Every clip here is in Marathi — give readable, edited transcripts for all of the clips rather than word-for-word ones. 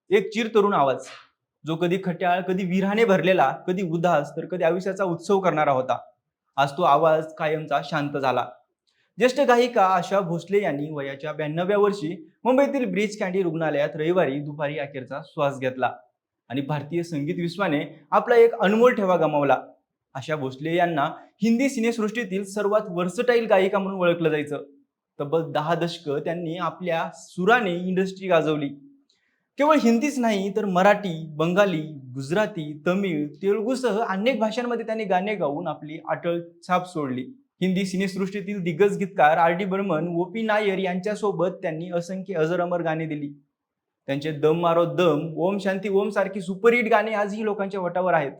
एक चिरतरुण आवाज, जो कधी खट्याळ, कधी विरहाने भरलेला, कधी उदास, तर कधी आयुष्याचा उत्सव करणारा होता. आज तो आवाज कायमचा शांत झाला. ज्येष्ठ गायिका आशा भोसले यांनी वयाच्या 92व्या वर्षी मुंबईतील ब्रीच कँडी रुग्णालयात रविवारी दुपारी अखेरचा श्वास घेतला आणि भारतीय संगीत विश्वाने आपला एक अनमोल ठेवा गमावला. आशा भोसले यांना हिंदी सिनेसृष्टीतील सर्वात वर्सटाईल गायिका म्हणून ओळखलं जायचं. तब्बल 10 दशकं त्यांनी आपल्या सुराने इंडस्ट्री गाजवली. केवळ हिंदीच नाही तर मराठी, बंगाली, गुजराती, तमिळ, तेलुगूसह अनेक भाषांमध्ये त्यांनी गाणे गाऊन आपली अटळ छाप सोडली. हिंदी सिनेसृष्टीतील दिग्गज गीतकार R D Burman, O P Nayyar यांच्यासोबत त्यांनी असंख्य अजरामर गाणी दिली. त्यांचे दम मारो दम, ओम शांती ओम सारखी सुपरहिट गाणी आजही लोकांच्या वटावर आहेत.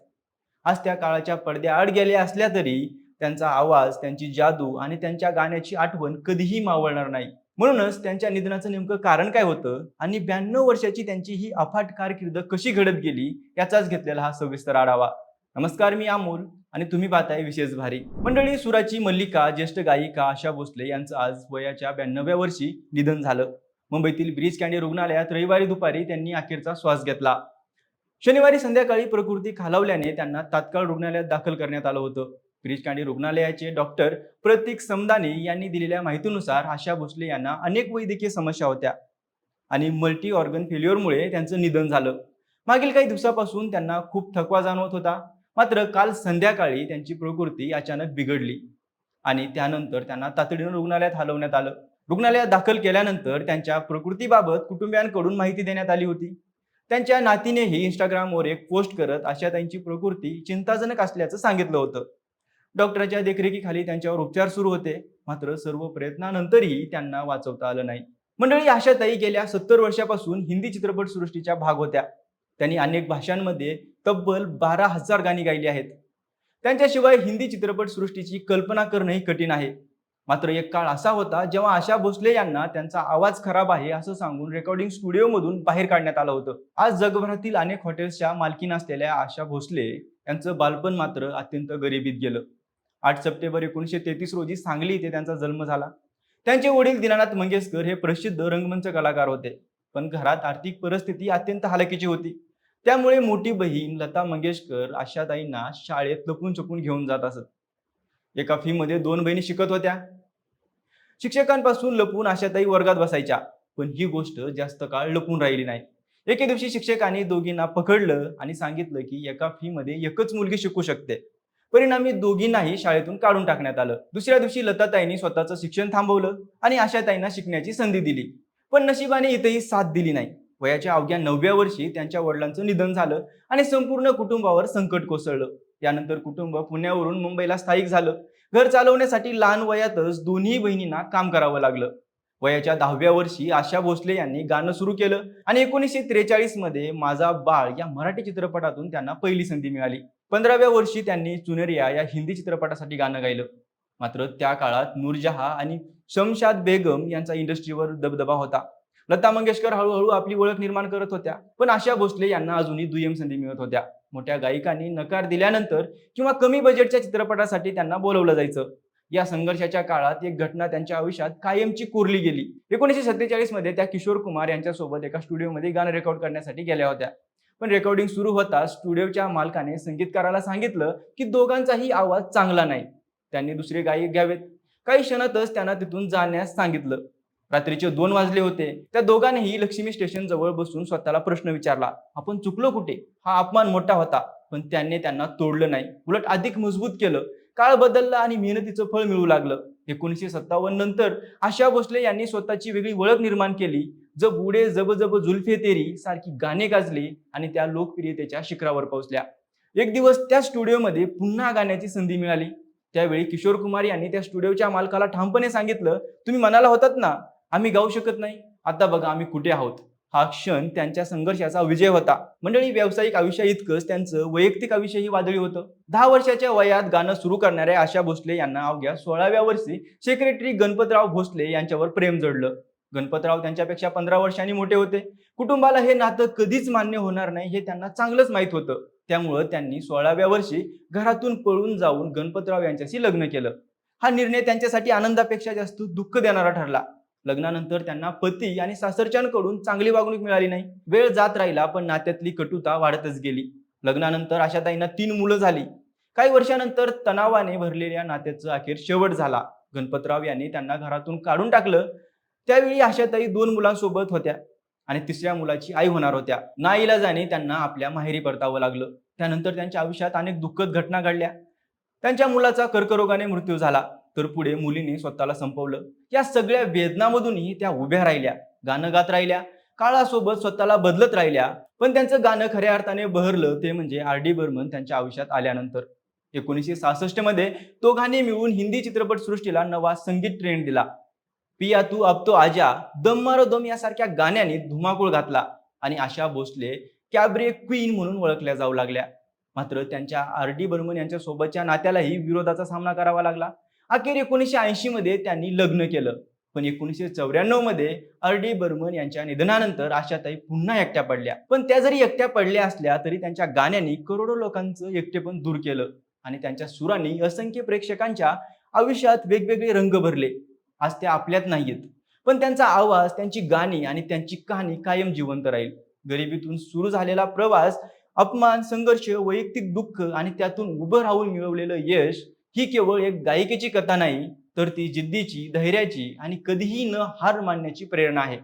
आज त्या काळाच्या पडद्याआड गेल्या असल्या तरी त्यांचा आवाज, त्यांची जादू आणि त्यांच्या गाण्याची आठवण कधीही मावळणार नाही. म्हणूनच त्यांच्या निधनाचं नेमकं कारण काय होतं आणि 92 वर्षाची त्यांची ही अफाट कारकीर्द कशी घडत गेली याचाच घेतलेला हा सविस्तर आढावा. नमस्कार, मी अमोल आणि तुम्ही पाहताय विशेष भारी. मंडळी, सुराची मल्लिका, ज्येष्ठ गायिका आशा भोसले यांचं आज वयाच्या 92व्या वर्षी निधन झालं. मुंबईतील ब्रीच कँडी रुग्णालयात रविवारी दुपारी त्यांनी अखेरचा श्वास घेतला. शनिवारी संध्याकाळी प्रकृती खालावल्याने त्यांना तात्काळ रुग्णालयात दाखल करण्यात आलं होतं. ब्रीच कँडी रुग्णालयाचे डॉक्टर प्रतीक समदानी यांनी दिलेल्या माहितीनुसार आशा भोसले यांना अनेक वैद्यकीय समस्या होत्या आणि मल्टी ऑर्गन फेल्युअरमुळे त्यांचं निधन झालं. मागील काही दिवसापासून त्यांना खूप थकवा जाणवत होता. मात्र काल संध्याकाळी त्यांची प्रकृती अचानक बिघडली आणि त्यानंतर त्यांना तातडीनं रुग्णालयात हलवण्यात आलं. रुग्णालयात दाखल केल्यानंतर त्यांच्या प्रकृतीबाबत कुटुंबियांकडून माहिती देण्यात आली होती. त्यांच्या नातीनेही इंस्टाग्रामवर एक पोस्ट करत आशाताईंची प्रकृती चिंताजनक असल्याचं सांगितलं होतं. डॉक्टरच्या देखरेखीखाली त्यांच्यावर उपचार सुरू होते. मात्र सर्व प्रयत्नानंतरही त्यांना वाचवता आलं नाही. मंडळी, आशाताई गेल्या 70 वर्षापासून हिंदी चित्रपट सृष्टीच्या भाग होत्या. त्यांनी अनेक भाषांमध्ये तब्बल 12,000 गाणी गायली आहेत. त्यांच्याशिवाय हिंदी चित्रपट सृष्टीची कल्पना करणंही कठीण आहे. मात्र एक काळ असा होता जेव्हा आशा भोसले यांना त्यांचा आवाज खराब आहे असं सांगून रेकॉर्डिंग स्टुडिओमधून बाहेर काढण्यात आलं होतं. आज जगभरातील अनेक हॉटेल्सच्या मालकीण असलेल्या आशा भोसले यांचं बालपण मात्र अत्यंत गरिबीत गेलं. 8 सप्टेंबर 1933 रोजी सांगली येथे त्यांचा जन्म झाला. त्यांचे वडील दीनानाथ मंगेशकर हे प्रसिद्ध रंगमंच कलाकार होते. पण घरात आर्थिक परिस्थिती अत्यंत हलाखीची होती. त्यामुळे मोठी बहीण लता मंगेशकर आशाताईंना शाळेत लपून छपून घेऊन जात असत. एका फी मध्ये 2 बहिणी शिकत होत्या. शिक्षकांपासून लपून आशाताई वर्गात बसायच्या. पण ही गोष्ट जास्त काळ लपून राहिली नाही. एके दिवशी शिक्षकांनी दोघींना पकडलं आणि सांगितलं की एका फी मध्ये एकच मुलगी शिकू शकते. परिणामी दोघींनाही शाळेतून काढून टाकण्यात आलं. दुसऱ्या दिवशी लताताईंनी स्वतःचं शिक्षण थांबवलं आणि आशाताईंना शिकण्याची संधी दिली. पण नशिबाने इथेही साथ दिली नाही. वयाच्या अवघ्या 9व्या वर्षी त्यांच्या वडिलांचं निधन झालं आणि संपूर्ण कुटुंबावर संकट कोसळलं. यानंतर कुटुंब पुण्यावरून मुंबईला स्थायिक झालं. घर चालवण्यासाठी लहान वयातच दोन्ही बहिणींना काम करावं लागलं. वयाच्या 10व्या वर्षी आशा भोसले यांनी गाणं सुरू केलं आणि 1943 मध्ये माझा बाळ या मराठी चित्रपटातून त्यांना पहिली संधी मिळाली. 15व्या वर्षी त्यांनी चुनरिया या हिंदी चित्रपटासाठी गाणं गायलं. मात्र त्या काळात नूरजहां आणि शमशाद बेगम यांचा इंडस्ट्रीवर दबदबा होता. लता मंगेशकर हळूहळू आपली ओळख निर्माण करत होत्या. पण आशा भोसले यांना अजूनही दुय्यम संधी मिळत होत्या. मोठ्या गायिकांनी नकार दिल्यानंतर किंवा कमी बजेटच्या चित्रपटासाठी त्यांना बोलवलं जायचं. या संघर्षाच्या काळात एक घटना त्यांच्या आयुष्यात कायमची कोरली गेली. 1947 मध्ये त्या किशोर कुमार यांच्यासोबत एका स्टुडिओमध्ये गाणं रेकॉर्ड करण्यासाठी गेल्या होत्या. पण रेकॉर्डिंग सुरू होताच स्टुडिओच्या मालकाने संगीतकाराला सांगितलं की दोघांचाही आवाज चांगला नाही, त्यांनी दुसरे गायक घ्यावेत. काही क्षणातच त्यांना तिथून जाण्यास सांगितलं. रात्रीचे 2 वाजले होते. त्या दोघांनीही लक्ष्मी स्टेशन जवळ बसून स्वतःला प्रश्न विचारला, आपण चुकलो कुठे? हा अपमान मोठा होता. पण त्यांना तोडलं नाही, उलट अधिक मजबूत केलं. काळ बदलला आणि मेहनतीचं फळ मिळू लागलं. 1957 नंतर आशा भोसले यांनी स्वतःची वेगळी ओळख निर्माण केली. जब बुडे जब जब जुल्फे तेरी सारखी गाणी गाजली आणि त्या लोकप्रियतेच्या शिखरावर पोहोचल्या. एक दिवस त्या स्टुडिओमध्ये पुन्हा गाण्याची संधी मिळाली. त्यावेळी किशोर कुमार यांनी त्या स्टुडिओच्या मालकाला ठामपणे सांगितलं, तुम्ही म्हणाला होतात ना आम्ही गाऊ शकत नाही, आता बघा आम्ही कुठे आहोत. हा क्षण त्यांच्या संघर्षाचा विजय होता. मंडळी, व्यावसायिक आयुष्या इतकंच त्यांचं वैयक्तिक आयुष्यही वादळी होतं. 10 वर्षाच्या वयात गाणं सुरू करणाऱ्या आशा भोसले यांना अवघ्या 16व्या वर्षी सेक्रेटरी गणपतराव भोसले यांच्यावर प्रेम जडलं. गणपतराव त्यांच्यापेक्षा 15 वर्षांनी मोठे होते. कुटुंबाला हे नातं कधीच मान्य होणार नाही हे त्यांना चांगलंच माहीत होतं. त्यामुळे त्यांनी 16व्या वर्षी घरातून पळून जाऊन गणपतराव यांच्याशी लग्न केलं. हा निर्णय त्यांच्यासाठी आनंदापेक्षा जास्त दुःख देणारा ठरला. लग्नानंतर त्यांना पती आणि सासरच्यांकडून चांगली वागणूक मिळाली नाही. वेळ जात राहिला पण नात्यातली कटुता वाढतच गेली. लग्नानंतर आशाताईंना 3 मुलं झाली. काही वर्षानंतर तणावाने भरलेल्या नात्याचं अखेर शेवट झाला. गणपतराव यांनी त्यांना घरातून काढून टाकलं. त्यावेळी आशाताई 2 मुलांसोबत होत्या आणि तिसऱ्या मुलाची आई होणार होत्या. नाईलाजाने त्यांना आपल्या माहेरी परतावं लागलं. त्यानंतर त्यांच्या आयुष्यात अनेक दुःखद घटना घडल्या. त्यांच्या मुलाचा कर्करोगाने मृत्यू झाला, तर पुढे मुलीने स्वतःला संपवलं. या सगळ्या वेदनामधूनही त्या उभ्या राहिल्या, गाणं गात राहिल्या, काळासोबत स्वतःला बदलत राहिल्या. पण त्यांचं गाणं खऱ्या अर्थाने बहरलं ते म्हणजे आर डी बर्मन त्यांच्या आयुष्यात आल्यानंतर. 1966 मध्ये तो गाणे मिळून हिंदी चित्रपटसृष्टीला नवा संगीत ट्रेंड दिला. पिया तू अब तो आजा, दम मारो दम यासारख्या गाण्याने धुमाकूळ घातला आणि आशा भोसले कॅबरे क्वीन म्हणून ओळखल्या जाऊ लागल्या. मात्र त्यांच्या आर डी बर्मन यांच्या सोबतच्या नात्यालाही विरोधाचा सामना करावा लागला. अखेर 1980 मध्ये त्यांनी लग्न केलं. पण 1994 मध्ये आर डी बर्मन यांच्या निधनानंतर आशाताई पुन्हा एकट्या पडल्या. पण त्या जरी एकट्या पडल्या असल्या तरी त्यांच्या गाण्यांनी करोडो लोकांचं एकटेपण दूर केलं आणि त्यांच्या सुरांनी असंख्य प्रेक्षकांच्या आयुष्यात वेगवेगळे रंग भरले. आज त्या आपल्यात नाहीयेत, पण त्यांचा आवाज, त्यांची गाणी आणि त्यांची कहाणी कायम जिवंत राहील. गरिबीतून सुरू झालेला प्रवास, अपमान, संघर्ष, वैयक्तिक दुःख आणि त्यातून उभं राहून मिळवलेलं यश ही केवळ एक गायिकेची कथा नाही, तर ती जिद्दीची, धैर्याची आणि कधीही न हार मानण्याची प्रेरणा आहे.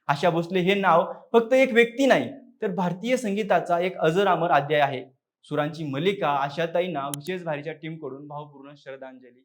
आशा भोसले हे नाव फक्त एक व्यक्ती नाही, तर भारतीय संगीताचा एक अजरामर अध्याय आहे. सुरांची मल्लिका आशाताईंना विशेष भारीच्या टीमकडून भावपूर्ण श्रद्धांजली.